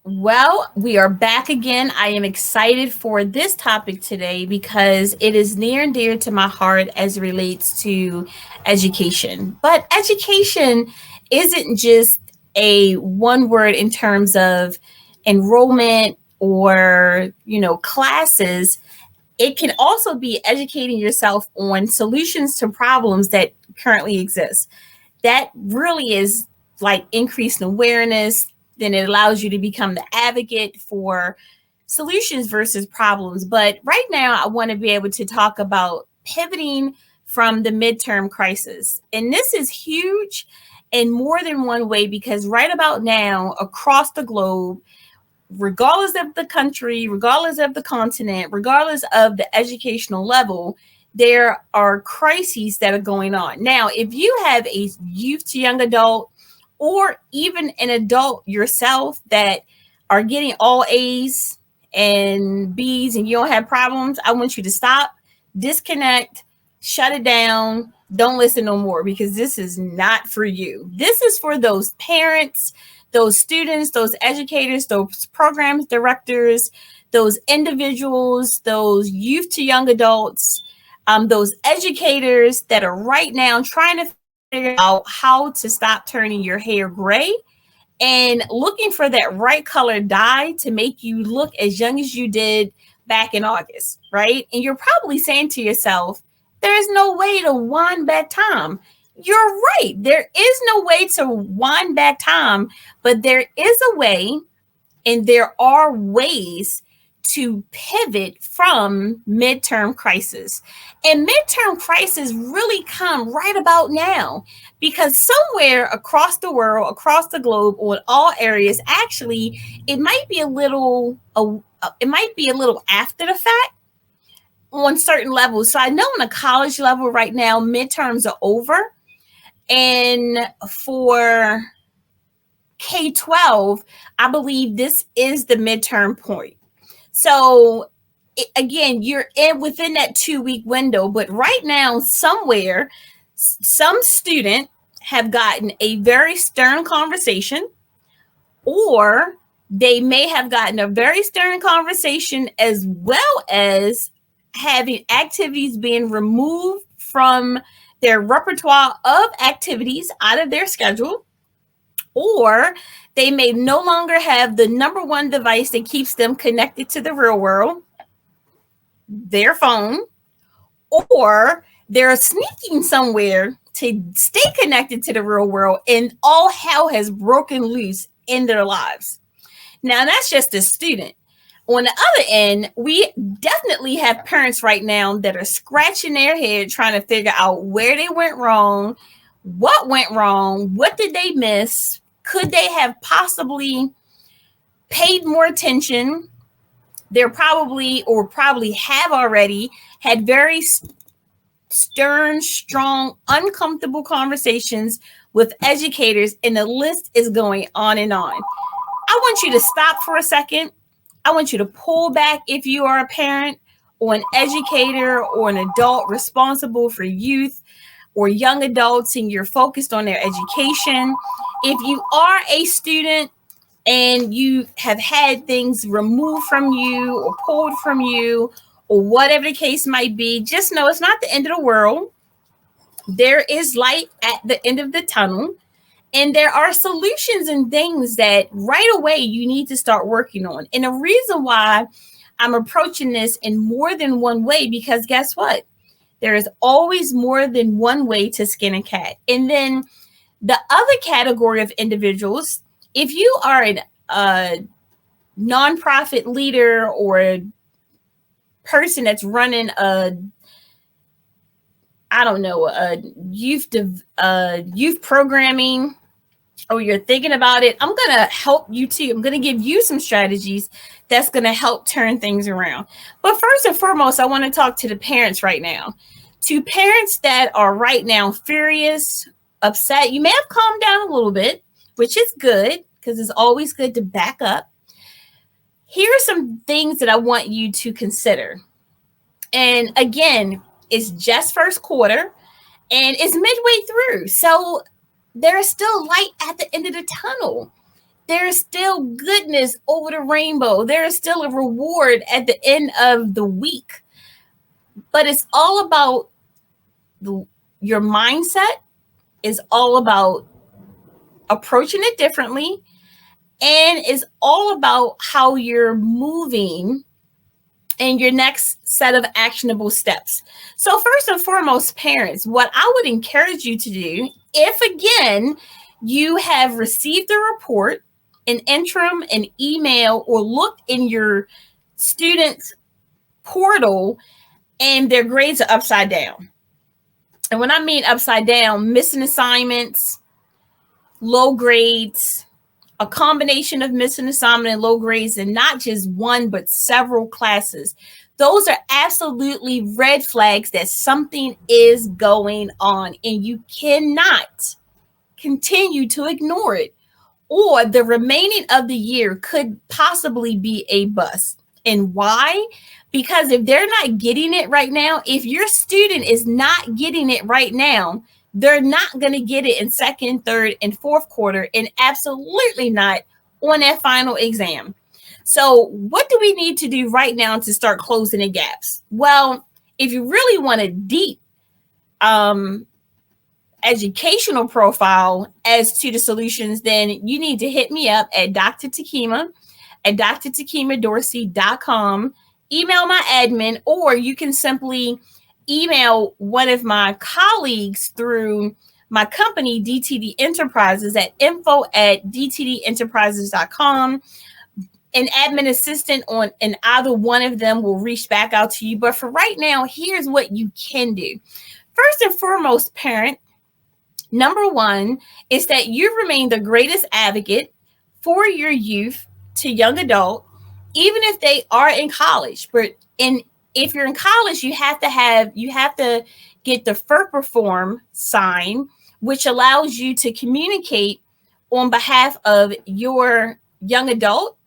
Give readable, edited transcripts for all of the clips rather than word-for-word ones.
Well, we are back again. I am excited for this topic today because it is near and dear to my heart as it relates to education. But education isn't just a one word in terms of enrollment or, classes. It can also be educating yourself on solutions to problems that currently exist. That really is like increased awareness. Then it allows you to become the advocate for solutions versus problems. But right now, I want to be able to talk about pivoting from the midterm crisis. And this is huge in more than one way because right about now, across the globe, regardless of the country, regardless of the continent, regardless of the educational level, there are crises that are going on. Now, if you have a youth to young adult or even an adult yourself that are getting all A's and B's and you don't have problems, I want you to stop, disconnect, shut it down, don't listen no more because this is not for you. This is for those parents, those students, those educators, those programs directors, those individuals, those youth to young adults, those educators that are right now trying to figure out how to stop turning your hair gray and looking for that right color dye to make you look as young as you did back in August, right? And you're probably saying to yourself, there's no way to wind back time. You're right. There is no way to wind back time, but there is a way, and there are ways to pivot from midterm crisis. And midterm crisis really come right about now because somewhere across the world, across the globe, on all areas, actually, it might be a little after the fact on certain levels. So I know on a college level right now, midterms are over. And for K-12, I believe this is the midterm point. So again, you're in within that 2 week window, but right now, somewhere, some student have gotten a very stern conversation, or they may have gotten a very stern conversation as well as having activities being removed from their repertoire of activities out of their schedule, or they may no longer have the number one device that keeps them connected to the real world, their phone, or they're sneaking somewhere to stay connected to the real world and all hell has broken loose in their lives. Now, that's just a student. On the other end, we definitely have parents right now that are scratching their head trying to figure out where they went wrong, what did they miss, could they have possibly paid more attention. They're probably have already had very stern, strong, uncomfortable conversations with educators, and the list is going on and on. I want you to stop for a second. I want you to pull back if you are a parent or an educator or an adult responsible for youth or young adults and you're focused on their education. If you are a student and you have had things removed from you or pulled from you or whatever the case might be, just know it's not the end of the world. There is light at the end of the tunnel. And there are solutions and things that right away you need to start working on. And the reason why I'm approaching this in more than one way, because guess what? There is always more than one way to skin a cat. And then the other category of individuals, if you are a nonprofit leader or a person that's running a youth programming, or you're thinking about it, I'm going to help you too. I'm going to give you some strategies that's going to help turn things around. But first and foremost, I want to talk to the parents right now. To parents that are right now furious, upset, you may have calmed down a little bit, which is good because it's always good to back up. Here are some things that I want you to consider. And again, it's just first quarter and it's midway through. So there is still light at the end of the tunnel. there is still goodness over the rainbow. There is still a reward at the end of the week. But it's all about your mindset, is all about approaching it differently, and is all about how you're moving and your next set of actionable steps. So, first and foremost, parents, what I would encourage you to do, if again you have received a report, an interim, an email, or look in your student's portal and their grades are upside down. And when I mean upside down, missing assignments, low grades, a combination of missing assignment and low grades, and not just one, but several classes. Those are absolutely red flags that something is going on, and you cannot continue to ignore it, or the remaining of the year could possibly be a bust. And why? Because if they're not getting it right now, if your student is not getting it right now, they're not going to get it in second, third, and fourth quarter, and absolutely not on that final exam. So what do we need to do right now to start closing the gaps? Well, if you really want a deep educational profile as to the solutions, then you need to hit me up at Dr. Takima at drtakimadorsey.com. Email my admin, or you can simply email one of my colleagues through my company, DTD Enterprises, at info@dtdenterprises.com. An admin assistant on and either one of them will reach back out to you. But for right now, here's what you can do. First and foremost, parent, number one is that you remain the greatest advocate for your youth to young adult, even if they are in college. But if you're in college, you have to get the FERPA form signed, which allows you to communicate on behalf of your young adult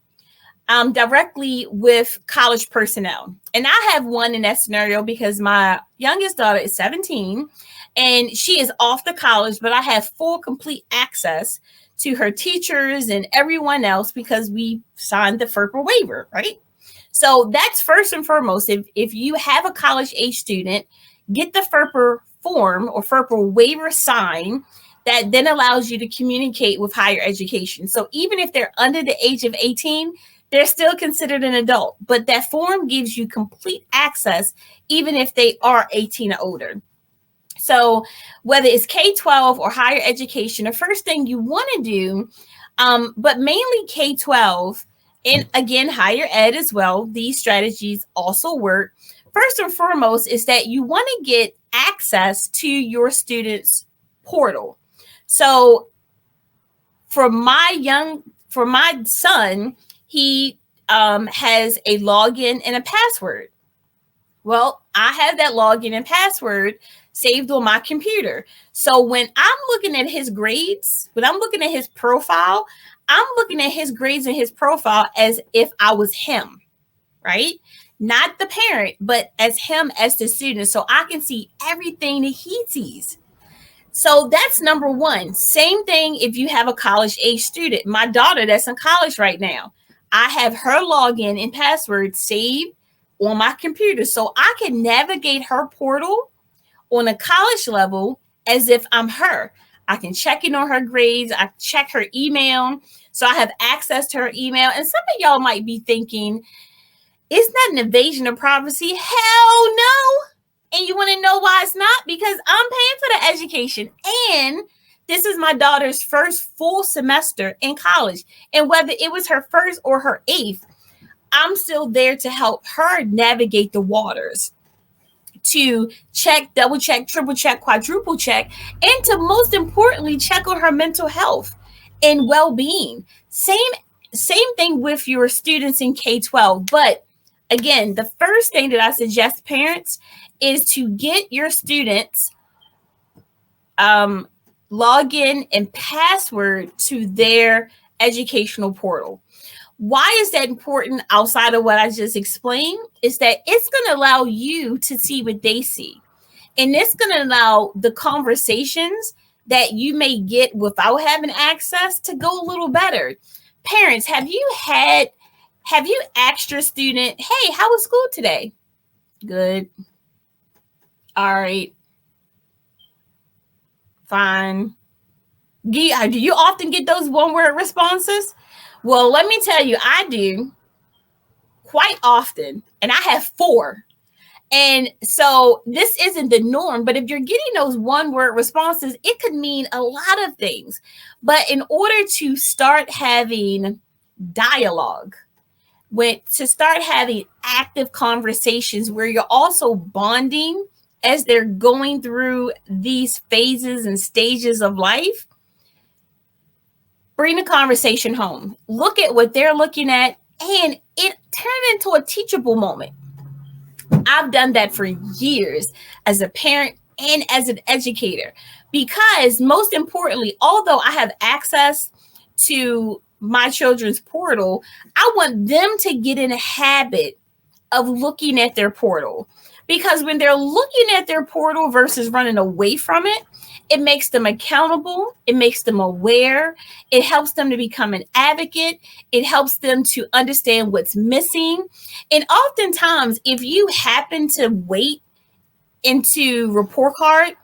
directly with college personnel. And I have one in that scenario because my youngest daughter is 17 and she is off to college, but I have full complete access to her teachers and everyone else because we signed the FERPA waiver, right? So that's first and foremost. If you have a college age student, get the FERPA form or FERPA waiver sign that then allows you to communicate with higher education. So even if they're under the age of 18, they're still considered an adult, but that form gives you complete access even if they are 18 or older. So whether it's K-12 or higher education, the first thing you want to do, but mainly K-12 and again, higher ed as well, these strategies also work. First and foremost is that you want to get access to your student's portal. So for my son, he has a login and a password. Well, I have that login and password saved on my computer. So when I'm looking at his grades, when I'm looking at his profile, I'm looking at his grades and his profile as if I was him, right? Not the parent, but as him as the student. So I can see everything that he sees. So that's number one. Same thing if you have a college age student. My daughter that's in college right now, I have her login and password saved on my computer. So I can navigate her portal on a college level as if I'm her. I can check in on her grades. I check her email. So I have access to her email. And some of y'all might be thinking, isn't that an invasion of privacy? Hell no. And you want to know why it's not? Because I'm paying for the education. And this is my daughter's first full semester in college. And whether it was her first or her eighth, I'm still there to help her navigate the waters, to check, double check, triple check, quadruple check, and to most importantly, check on her mental health and well-being. Same thing with your students in K-12. But again, the first thing that I suggest parents is to get your students login and password to their educational portal. Why is that important outside of what I just explained? Is that it's going to allow you to see what they see. And it's going to allow the conversations that you may get without having access to go a little better. Parents, have you asked your student, hey, how was school today? Good. All right. Fine. Do you often get those one word responses? Well, let me tell you, I do quite often, and I have 4. And so this isn't the norm, but if you're getting those one word responses, it could mean a lot of things. But in order to start having dialogue, to start having active conversations where you're also bonding as they're going through these phases and stages of life, bring the conversation home. Look at what they're looking at, and it turned into a teachable moment. I've done that for years as a parent and as an educator, because most importantly, although I have access to my children's portal, I want them to get in a habit of looking at their portal, because when they're looking at their portal versus running away from it, it makes them accountable. It makes them aware. It helps them to become an advocate. It helps them to understand what's missing. And oftentimes, if you happen to wait into report card,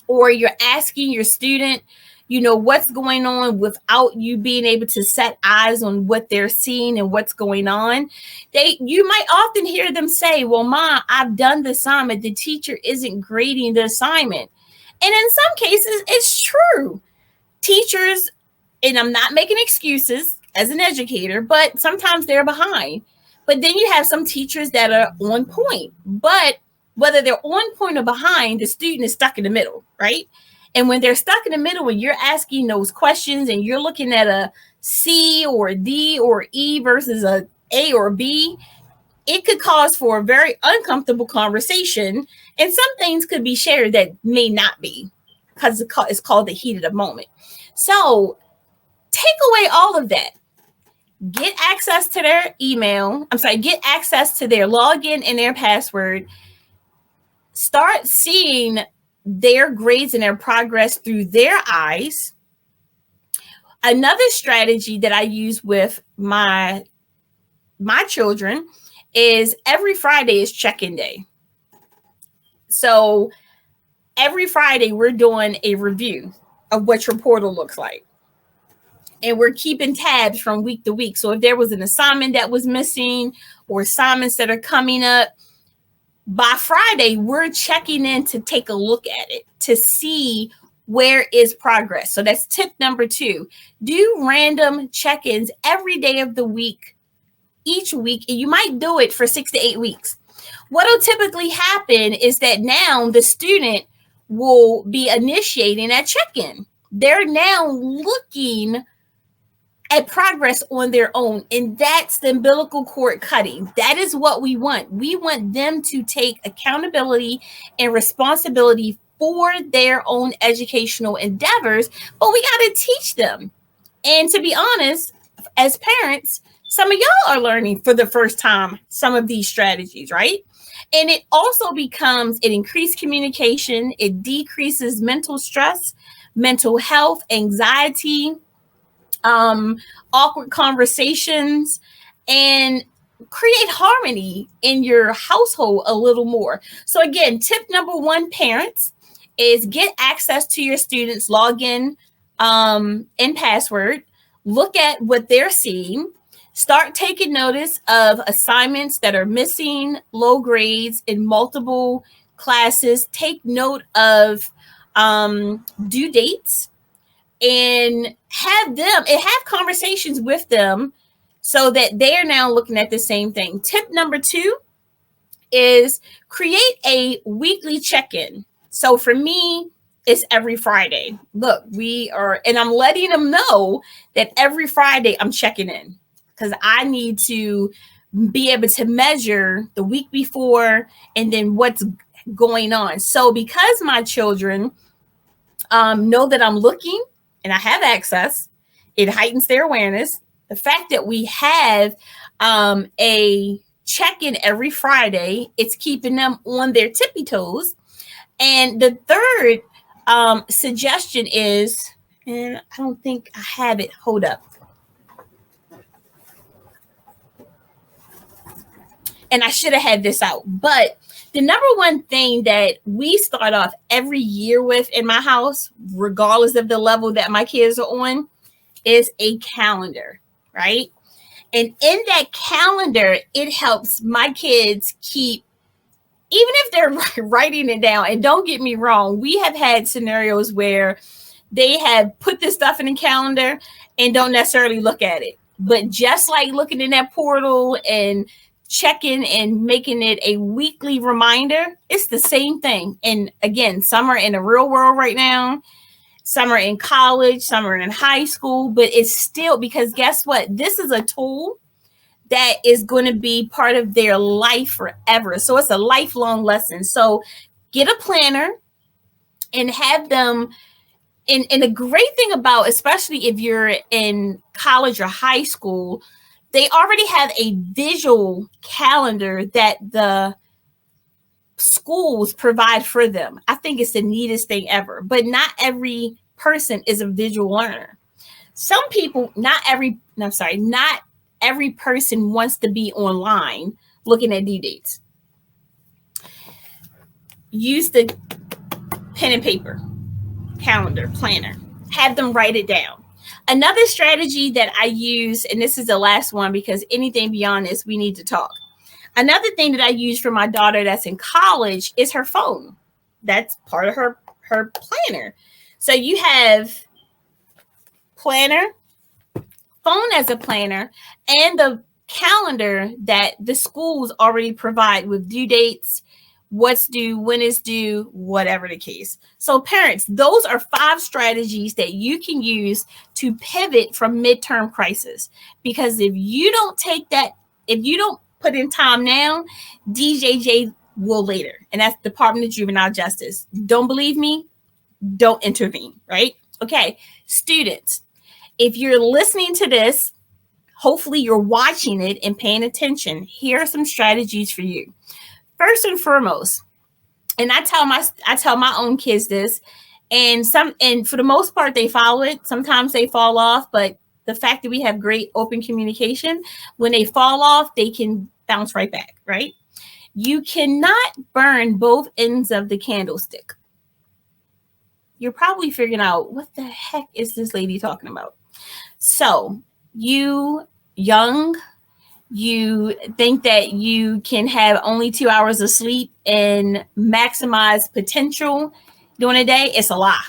or you're asking your student, what's going on without you being able to set eyes on what they're seeing and what's going on, you might often hear them say, well, Mom, I've done the assignment. The teacher isn't grading the assignment. And in some cases, it's true. Teachers, and I'm not making excuses as an educator, but sometimes they're behind. But then you have some teachers that are on point. But whether they're on point or behind, the student is stuck in the middle, right? And when they're stuck in the middle, when you're asking those questions and you're looking at a C or a D or E versus a A or B, it could cause for a very uncomfortable conversation. And some things could be shared that may not be, because it's called the heat of the moment. So take away all of that. Get access to their email. Get access to their login and their password. Start seeing their grades and their progress through their eyes. Another strategy that I use with my children is every Friday is check-in day. So every Friday we're doing a review of what your portal looks like. And we're keeping tabs from week to week. So if there was an assignment that was missing or assignments that are coming up, by Friday, we're checking in to take a look at it to see where is progress. So that's tip number 2. Do random check-ins every day of the week, each week, and you might do it for 6 to 8 weeks. What will typically happen is that now the student will be initiating that check-in. They're now looking at progress on their own, and that's the umbilical cord cutting. That is what we want. We want them to take accountability and responsibility for their own educational endeavors, but we got to teach them. And to be honest, as parents, some of y'all are learning for the first time some of these strategies, right? And it also it increased communication, it decreases mental stress, mental health, anxiety, awkward conversations, and create harmony in your household a little more. So again, tip number 1, parents, is get access to your students' login and password. Look at what they're seeing. Start taking notice of assignments that are missing, low grades in multiple classes. Take note of due dates, and have conversations with them so that they're now looking at the same thing. Tip number 2 is create a weekly check-in. So for me, it's every Friday. Look, and I'm letting them know that every Friday I'm checking in, because I need to be able to measure the week before and then what's going on. So because my children know that I'm looking and I have access, it heightens their awareness. The fact that we have a check-in every Friday, it's keeping them on their tippy toes. And the third suggestion is, and I don't think I have it, hold up. And I should have had this out. But the number one thing that we start off every year with in my house, regardless of the level that my kids are on, is a calendar, right? And in that calendar, it helps my kids keep, even if they're writing it down. And don't get me wrong, we have had scenarios where they have put this stuff in the calendar and don't necessarily look at it. But just like looking in that portal and checking and making it a weekly reminder, it's the same thing. And again, some are in the real world right now, some are in college, some are in high school, but it's still, because guess what? This is a tool that is going to be part of their life forever. So it's a lifelong lesson. So get a planner and have them. And the great thing about, especially if you're in college or high school, they already have a visual calendar that the schools provide for them. I think it's the neatest thing ever. But not every person is a visual learner. Some people, not every person wants to be online looking at due dates. Use the pen and paper calendar planner. Have them write it down. Another strategy that I use, and this is the last one because anything beyond this, we need to talk. Another thing that I use for my daughter that's in college is her phone. That's part of her planner. So you have planner, phone as a planner, and the calendar that the schools already provide with due dates, what's due, when it's due, whatever the case. So parents, those are 5 strategies that you can use to pivot from midterm crisis. Because if you don't put in time now, DJJ will later. And that's Department of Juvenile Justice. Don't believe me? Don't intervene, right? Okay, students, if you're listening to this, hopefully you're watching it and paying attention. Here are some strategies for you. First and foremost, and I tell my own kids this, and for the most part they follow it. Sometimes they fall off, but the fact that we have great open communication, when they fall off, they can bounce right back, right? You cannot burn both ends of the candlestick. You're probably figuring out, what the heck is this lady talking about? So you think that you can have only 2 hours of sleep and maximize potential during a day. It's a lie.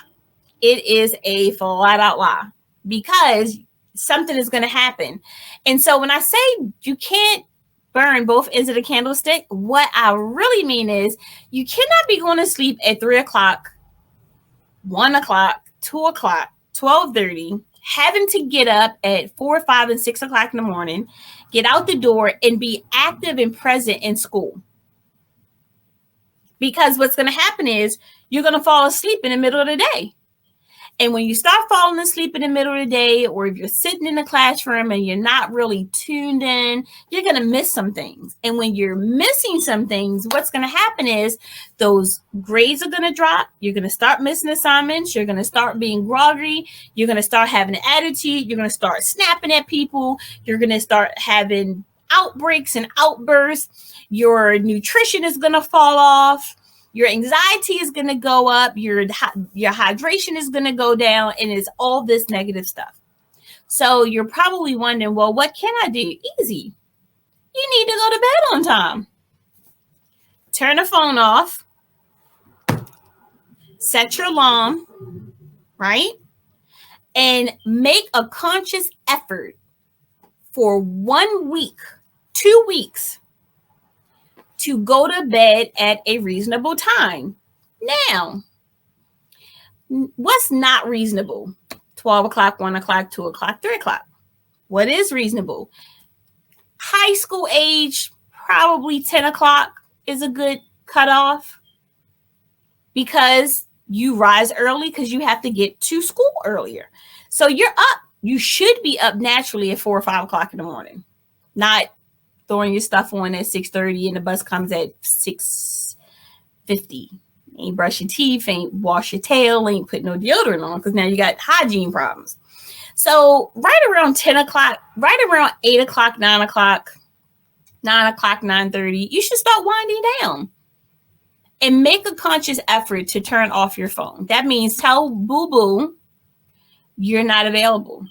It is a flat out lie, because something is going to happen. And so when I say you can't burn both ends of the candlestick, what I really mean is you cannot be going to sleep at 3 o'clock, 1 o'clock, 2 o'clock, 12:30, having to get up at 4, 5, and 6 o'clock in the morning, get out the door, and be active and present in school. Because what's going to happen is you're going to fall asleep in the middle of the day. And when you start falling asleep in the middle of the day, or if you're sitting in the classroom and you're not really tuned in, you're going to miss some things. And when you're missing some things, what's going to happen is those grades are going to drop. You're going to start missing assignments. You're going to start being groggy. You're going to start having an attitude. You're going to start snapping at people. You're going to start having outbreaks and outbursts. Your nutrition is going to fall off. Your anxiety is going to go up. Your hydration is going to go down. And it's all this negative stuff. So you're probably wondering, well, what can I do? Easy. You need to go to bed on time. Turn the phone off. Set your alarm, right? And make a conscious effort for 1 week, 2 weeks, to go to bed at a reasonable time. Now, what's not reasonable? 12 o'clock, 1 o'clock, 2 o'clock, 3 o'clock. What is reasonable? High school age, probably 10 o'clock is a good cutoff, because you rise early because you have to get to school earlier. So you're up. You should be up naturally at 4 or 5 o'clock in the morning, not throwing your stuff on at 6:30 and the bus comes at 6:50. Ain't brush your teeth, ain't wash your tail, ain't put no deodorant on, because now you got hygiene problems. So right around 10 o'clock, right around 8 o'clock, 9 o'clock, 9 o'clock, 9:30, you should start winding down and make a conscious effort to turn off your phone. That means tell boo boo you're not available.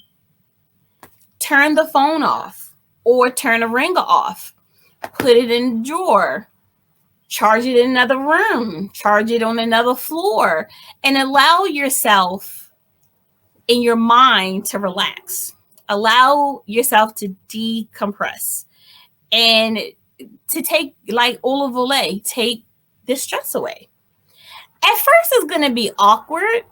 Turn the phone off or turn a ringer off. Put it in the drawer. Charge it in another room. Charge it on another floor. And allow yourself in your mind to relax. Allow yourself to decompress. And to take, like Ola Volay, take the stress away. At first, it's going to be awkward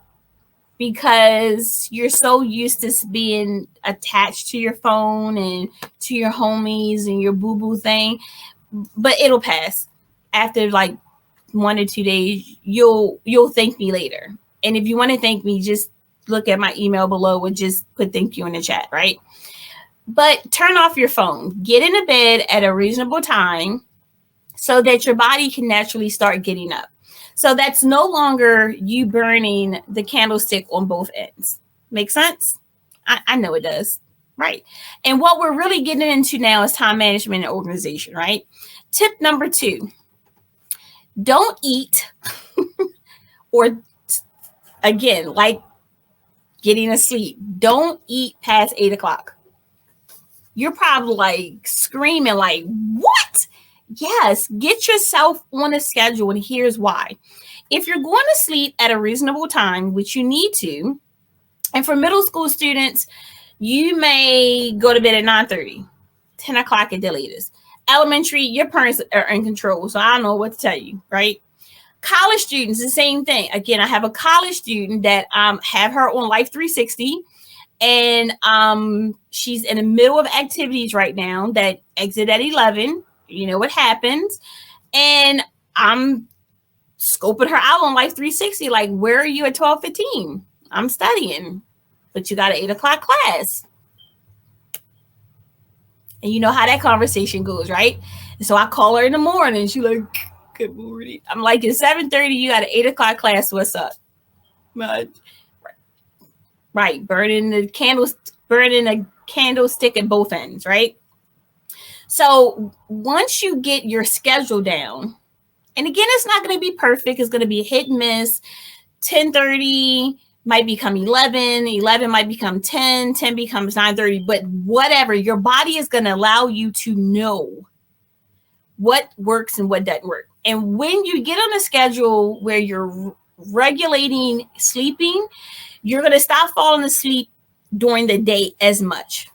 because you're so used to being attached to your phone and to your homies and your boo-boo thing, but it'll pass. After like 1 or 2 days, you'll thank me later. And if you want to thank me, just look at my email below or just put thank you in the chat, right? But turn off your phone. Get into bed at a reasonable time so that your body can naturally start getting up. So that's no longer you burning the candlestick on both ends. Make sense? I know it does. Right. And what we're really getting into now is time management and organization, right? Tip number 2, don't eat or, again, like getting asleep, don't eat past 8 o'clock. You're probably like screaming like, what? Yes, get yourself on a schedule, and here's why. If you're going to sleep at a reasonable time, which you need to, and for middle school students, you may go to bed at 9:30, 10 o'clock at the latest. Elementary, your parents are in control, so I don't know what to tell you, right? College students, the same thing. Again, I have a college student that have her on Life 360, and she's in the middle of activities right now that exit at 11. You know what happens. And I'm scoping her out on Life 360. Like, where are you at 12:15? I'm studying, but you got an 8 o'clock class. And you know how that conversation goes, right? And so I call her in the morning. She's like, good morning. I'm like, it's 7:30. You got an 8 o'clock class. What's up? Right. Burning a candlestick at both ends, right? So once you get your schedule down, and again, it's not going to be perfect. It's going to be hit and miss. 10:30 might become 11. 11 might become 10. 10 becomes 9:30. But whatever, your body is going to allow you to know what works and what doesn't work. And when you get on a schedule where you're regulating sleeping, you're going to stop falling asleep during the day as much.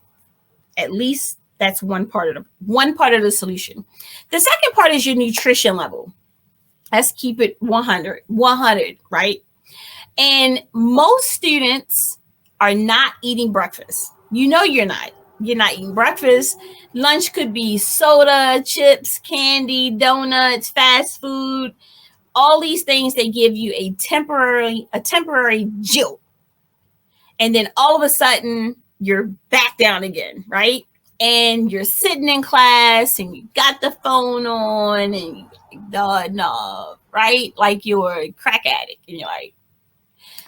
At least that's one part of the solution. The second part is your nutrition level. Let's keep it 100, right? And most students are not eating breakfast. You know you're not. You're not eating breakfast. Lunch could be soda, chips, candy, donuts, fast food. All these things, they give you a temporary jolt. And then all of a sudden, you're back down again, right? And you're sitting in class and you got the phone on and no, right? Like you're a crack addict. And you're like,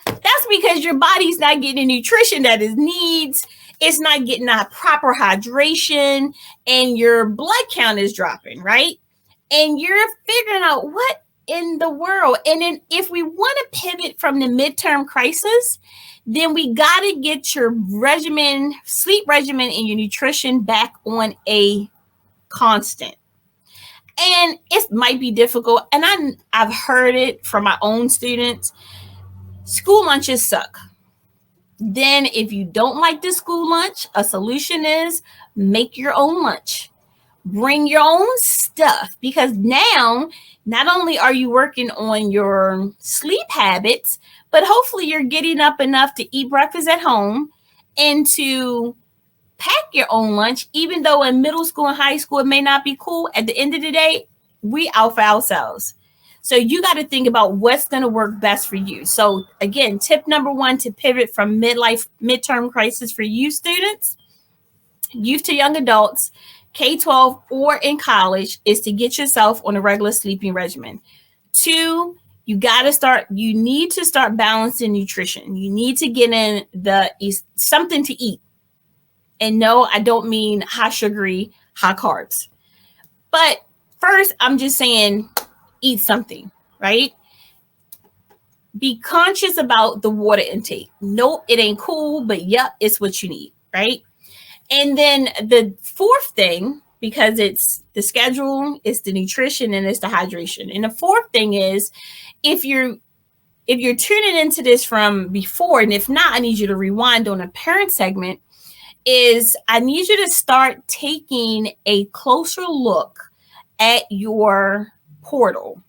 that's because your body's not getting the nutrition that it needs. It's not getting that proper hydration and your blood count is dropping, right? And you're figuring out what in the world. And then if we want to pivot from the midterm crisis, then we got to get your sleep regimen, and your nutrition back on a constant. And it might be difficult. And I've heard it from my own students. School lunches suck. Then if you don't like the school lunch, a solution is make your own lunch. Bring your own stuff, because now not only are you working on your sleep habits, but hopefully you're getting up enough to eat breakfast at home and to pack your own lunch, even though in middle school and high school it may not be cool. At the end of the day, we out for ourselves. So you got to think about what's going to work best for you. So again, tip number 1 to pivot from midterm crisis for you students, youth to young adults, K-12 or in college, is to get yourself on a regular sleeping regimen. 2, you need to start balancing nutrition. You need to get in something to eat. And no, I don't mean high sugary, high carbs. But first, I'm just saying, eat something, right? Be conscious about the water intake. Nope, it ain't cool, but yep, it's what you need, right? And then the fourth thing, because it's the schedule, it's the nutrition, and it's the hydration. And the fourth thing is, if you're tuning into this from before, and if not, I need you to rewind on a parent segment, is I need you to start taking a closer look at your portal,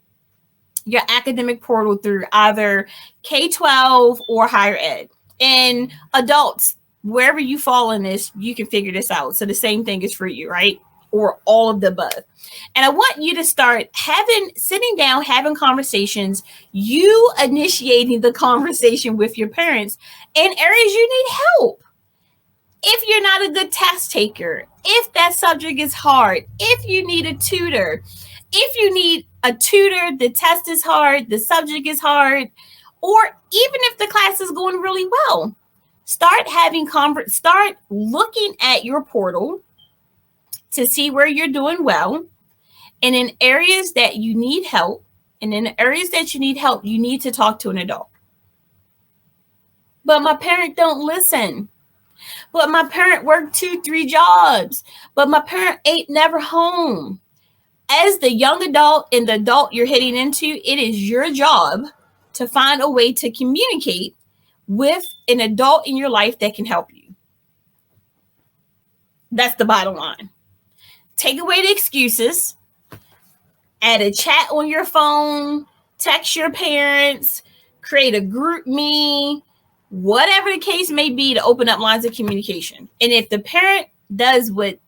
your academic portal through either K-12 or higher ed. And adults, wherever you fall in this, you can figure this out. So the same thing is for you, right? Or all of the above. And I want you to start sitting down, having conversations, you initiating the conversation with your parents in areas you need help. If you're not a good test taker, if that subject is hard, if you need a tutor, if you need a tutor, the test is hard, the subject is hard, or even if the class is going really well, start looking at your portal to see where you're doing well, and in areas that you need help, and in areas that you need help, you need to talk to an adult. But my parent don't listen. But my parent worked 2-3 jobs. But my parent ain't never home. As the young adult and the adult you're heading into, it is your job to find a way to communicate with an adult in your life that can help you. That's the bottom line. Take away the excuses. Add a chat on your phone. Text your parents. Create a group me. Whatever the case may be, to open up lines of communication. And if the parent does what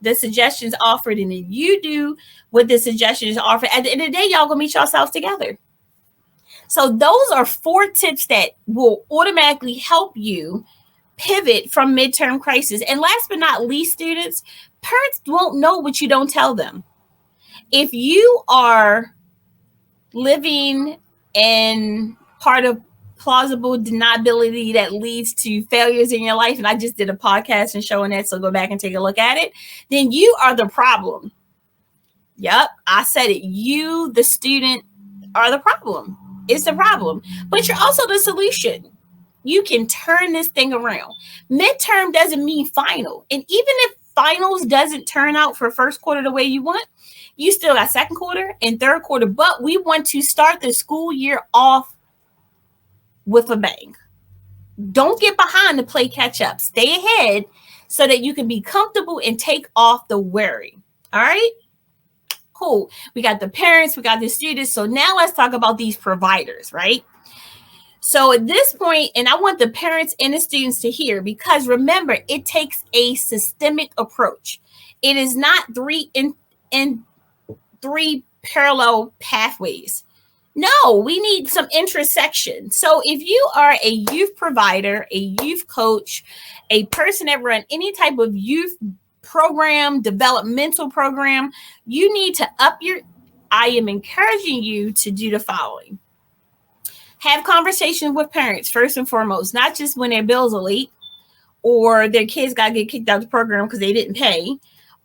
the suggestions offered, and if you do what the suggestions offered, at the end of the day, y'all gonna meet yourselves together. So those are 4 tips that will automatically help you pivot from midterm crisis. And last but not least, students, parents won't know what you don't tell them. If you are living in part of plausible deniability that leads to failures in your life, and I just did a podcast and showing that, so go back and take a look at it, then you are the problem. Yep, I said it. You, the student, are the problem. It's the problem. But you're also the solution. You can turn this thing around. Midterm doesn't mean final. And even if finals doesn't turn out for first quarter the way you want, you still got second quarter and third quarter. But we want to start the school year off with a bang. Don't get behind to play catch up. Stay ahead so that you can be comfortable and take off the worry. All right? Cool. We got the parents, we got the students. So now let's talk about these providers, right? So at this point, and I want the parents and the students to hear, because remember, it takes a systemic approach. It is not three parallel pathways. No, we need some intersection. So if you are a youth provider, a youth coach, a person that runs any type of youth program, developmental program, you need to I am encouraging you to do the following. Have conversations with parents first and foremost, not just when their bills are late or their kids got to get kicked out of the program because they didn't pay,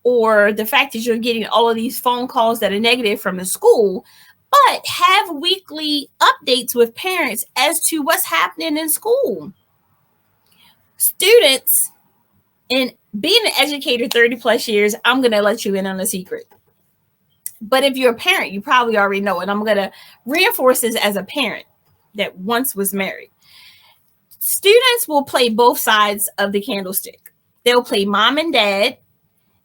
or the fact that you're getting all of these phone calls that are negative from the school, but have weekly updates with parents as to what's happening in school. Students, and being an educator 30 plus years, I'm going to let you in on a secret. But if you're a parent, you probably already know it. I'm going to reinforce this as a parent that once was married. Students will play both sides of the candlestick. They'll play mom and dad.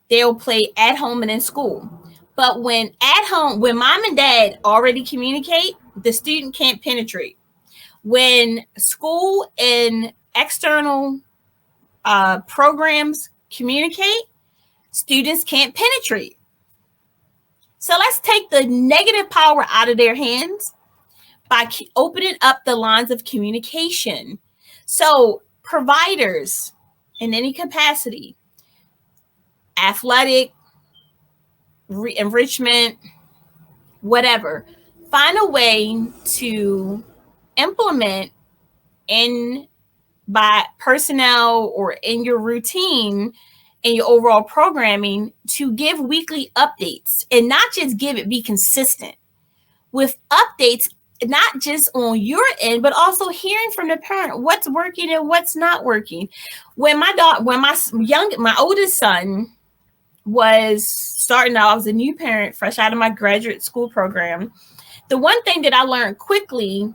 They'll play at home and in school. But when mom and dad already communicate, the student can't penetrate. When school and external programs communicate, students can't penetrate. So let's take the negative power out of their hands by opening up the lines of communication. So providers in any capacity, athletic, enrichment, whatever, find a way to implement by personnel or in your routine in your overall programming to give weekly updates, and not just give it, be consistent with updates, not just on your end, but also hearing from the parent what's working and what's not working. When my oldest son was starting out, I was a new parent, fresh out of my graduate school program. The one thing that I learned quickly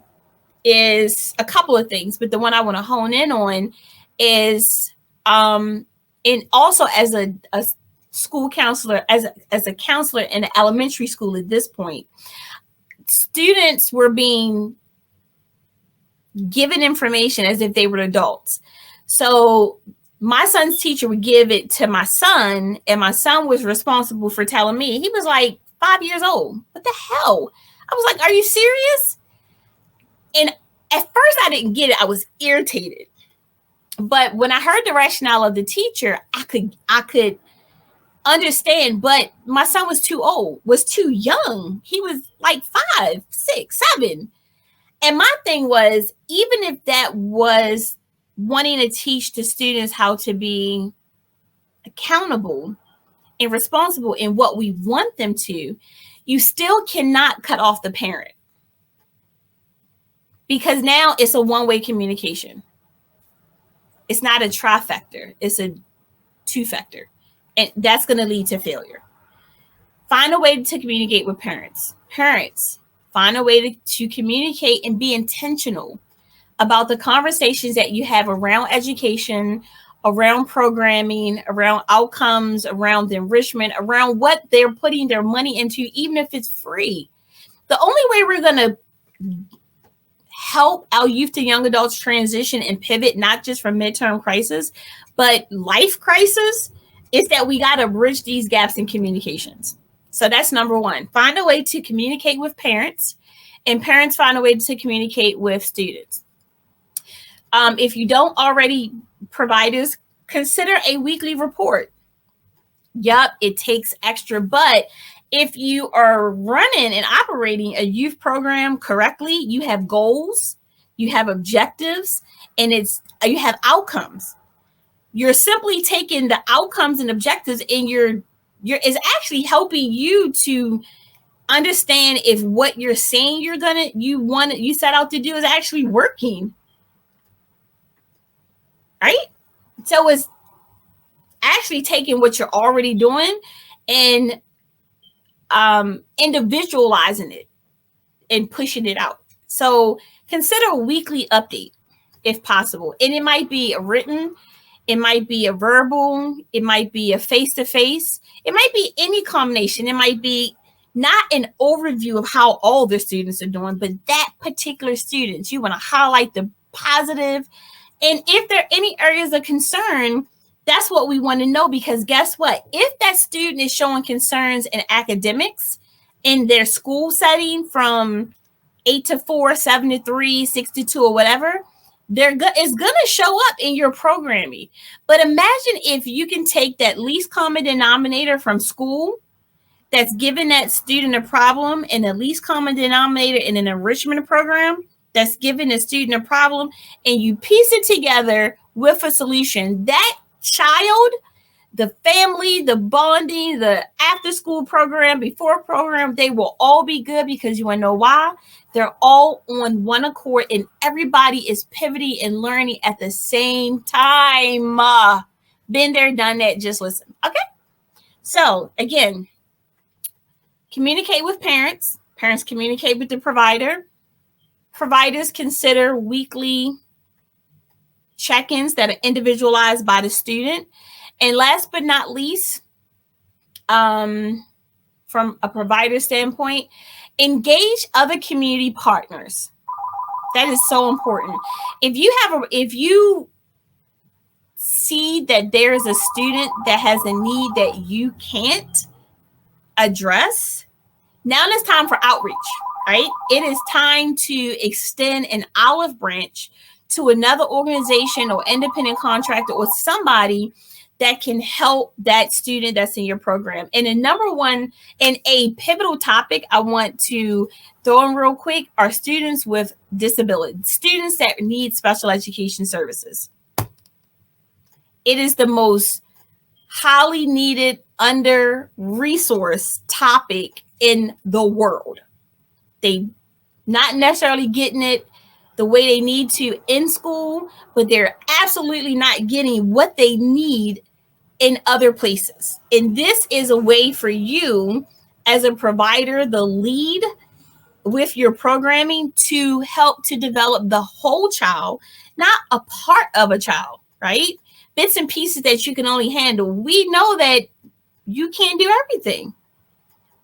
is a couple of things, but the one I want to hone in on is, and also as a school counselor, as a counselor in an elementary school at this point, students were being given information as if they were adults. So my son's teacher would give it to my son, and my son was responsible for telling me. He was like 5 years old. What the hell? I was like, are you serious? And at first I didn't get it. I was irritated. But when I heard the rationale of the teacher, I could understand. But my son was too old, was too young. He was like 5, 6, 7. And my thing was, even if that was wanting to teach the students how to be accountable and responsible in what we want them to, you still cannot cut off the parent, because now it's a one-way communication. It's not a trifecta, it's a two-factor, and that's going to lead to failure. Find a way to communicate with parents. Parents, find a way to communicate and be intentional about the conversations that you have around education, around programming, around outcomes, around the enrichment, around what they're putting their money into, even if it's free. The only way we're going to help our youth to young adults transition and pivot, not just from midterm crisis, but life crisis, is that we got to bridge these gaps in communications. So that's number one. Find a way to communicate with parents, and parents find a way to communicate with students. If you don't already provide this, consider a weekly report. Yup, it takes extra, but if you are running and operating a youth program correctly, you have goals, you have objectives, and you have outcomes. You're simply taking the outcomes and objectives, and is actually helping you to understand if what you're saying you set out to do is actually working. Right? So it's actually taking what you're already doing and individualizing it and pushing it out. So consider a weekly update if possible. And it might be a written, it might be a verbal, it might be a face-to-face, it might be any combination. It might be not an overview of how all the students are doing, but that particular student. You want to highlight the positive. And if there are any areas of concern, that's what we want to know, because guess what? If that student is showing concerns in academics in their school setting from 8 to 4, 7 to 3, 6 to 2, or whatever, it's going to show up in your programming. But imagine if you can take that least common denominator from school that's giving that student a problem, and the least common denominator in an enrichment program that's giving a student a problem, and you piece it together with a solution. That child, the family, the bonding, the after school program, before program, they will all be good, because you want to know why? They're all on one accord, and everybody is pivoting and learning at the same time. Been there, done that, just listen. Okay. So again, communicate with parents. Parents communicate with the provider. Providers consider weekly check-ins that are individualized by the student. And last but not least, from a provider standpoint, engage other community partners. That is so important. If you see that there is a student that has a need that you can't address, now it's time for outreach, right? It is time to extend an olive branch to another organization or independent contractor or somebody that can help that student that's in your program. And the number one and a pivotal topic I want to throw in real quick are students with disabilities, students that need special education services. It is the most highly needed, under resourced topic in the world. They not necessarily getting it the way they need to in school, but they're absolutely not getting what they need in other places. And this is a way for you as a provider, the lead with your programming, to help to develop the whole child, not a part of a child, right? Bits and pieces that you can only handle. We know that you can't do everything,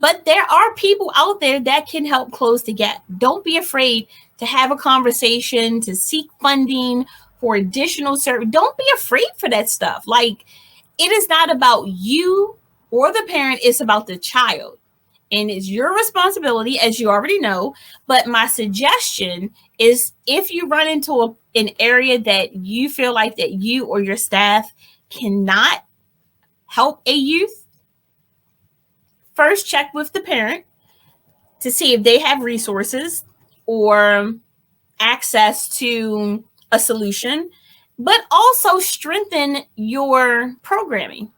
but there are people out there that can help close the gap. Don't be afraid to have a conversation, to seek funding for additional service. Don't be afraid for that stuff. Like, it is not about you or the parent, it's about the child. And it's your responsibility, as you already know. But my suggestion is, if you run into an area that you feel like that you or your staff cannot help a youth, first check with the parent to see if they have resources or access to a solution, but also strengthen your programming.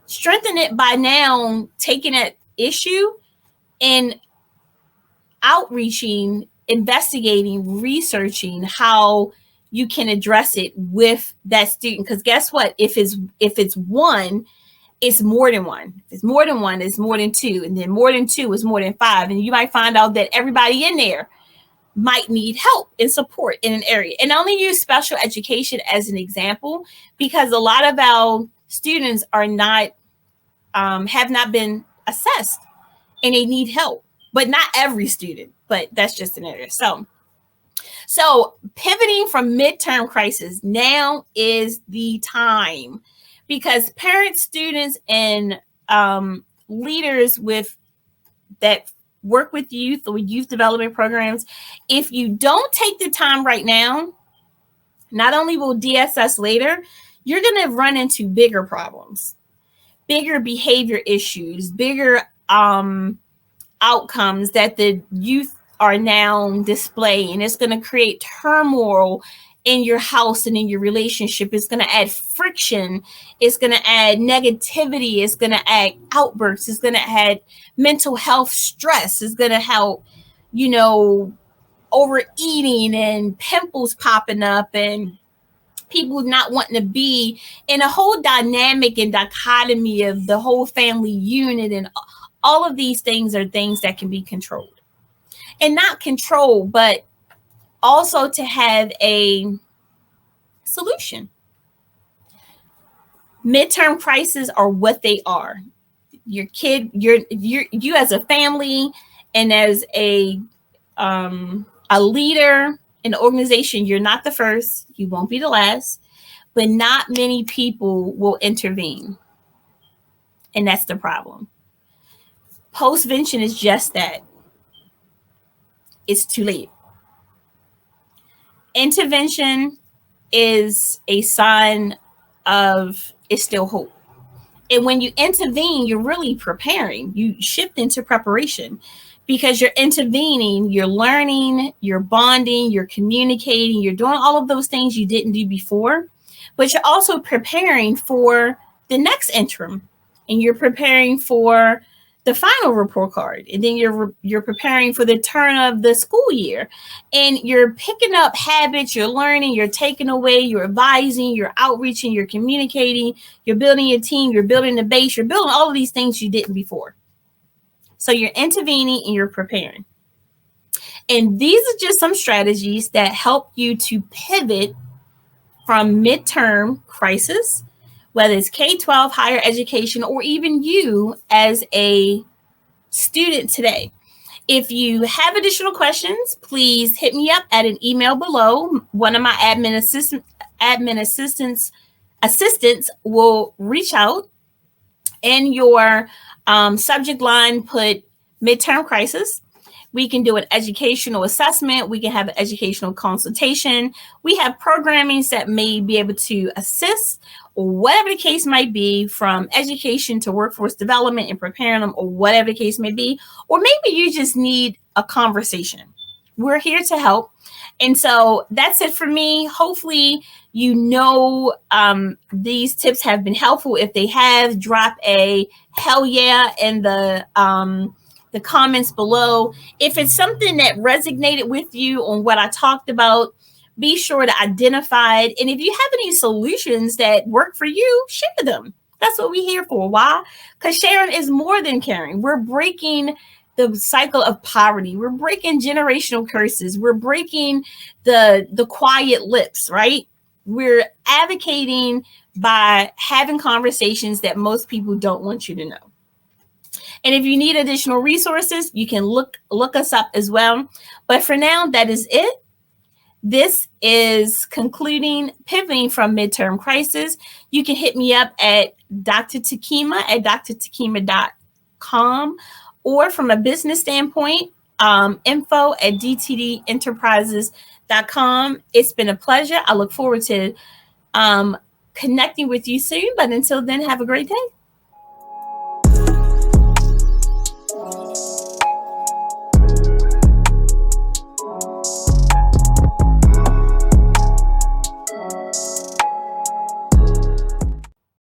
Strengthen it by now taking that issue and outreaching, investigating, researching how you can address it with that student. Because guess what? If it's one, it's more than one. If it's more than one, it's more than two. And then more than two is more than five. And you might find out that everybody in there might need help and support in an area. And I only use special education as an example because a lot of our students are not, have not been assessed and they need help, but not every student, but that's just an area. So pivoting from midterm crisis, now is the time, because parents, students, and leaders with that work with youth or youth development programs, if you don't take the time right now, not only will DSS later, you're going to run into bigger problems, bigger behavior issues, bigger outcomes that the youth are now displaying. It's going to create turmoil in your house and in your relationship. It's going to add friction. It's going to add negativity. It's going to add outbursts. It's going to add mental health stress. It's going to help, overeating and pimples popping up and people not wanting to be in a whole dynamic and dichotomy of the whole family unit. And all of these things are things that can be controlled. And not control, but also to have a solution. Midterm crises are what they are. Your kid, you as a family and as a leader in the organization, you're not the first, you won't be the last, but not many people will intervene. And that's the problem. Postvention is just that. It's too late. Intervention is a sign of it's still hope. And when you intervene, you're really preparing. You shift into preparation because you're intervening, you're learning, you're bonding, you're communicating, you're doing all of those things you didn't do before, but you're also preparing for the next interim, and you're preparing for the final report card, and then you're preparing for the turn of the school year, and you're picking up habits, you're learning, you're taking away, you're advising, you're outreaching, you're communicating, you're building your team, you're building the base, you're building all of these things you didn't before. So you're intervening and you're preparing. And these are just some strategies that help you to pivot from midterm crisis, whether it's K-12, higher education, or even you as a student today. If you have additional questions, please hit me up at an email below. One of my admin assistants will reach out. In your subject line, put midterm crisis. We can do an educational assessment. We can have an educational consultation. We have programming that may be able to assist, or whatever the case might be, from education to workforce development and preparing them, or whatever the case may be. Or maybe you just need a conversation. we're here to help. And so that's it for me. Hopefully, these tips have been helpful. If they have, drop a hell yeah in the comments below. If it's something that resonated with you on what I talked about, be sure to identify it. And if you have any solutions that work for you, share them. That's what we're here for. Why? Because sharing is more than caring. We're breaking the cycle of poverty. We're breaking generational curses. We're breaking the quiet lips, right? We're advocating by having conversations that most people don't want you to know. And if you need additional resources, you can look us up as well. But for now, that is it. This is concluding Pivoting from Midterm Crisis. You can hit me up at Dr. Takima at drtakima.com, or from a business standpoint, info at dtdenterprises.com. It's been a pleasure. I look forward to connecting with you soon. But until then, have a great day.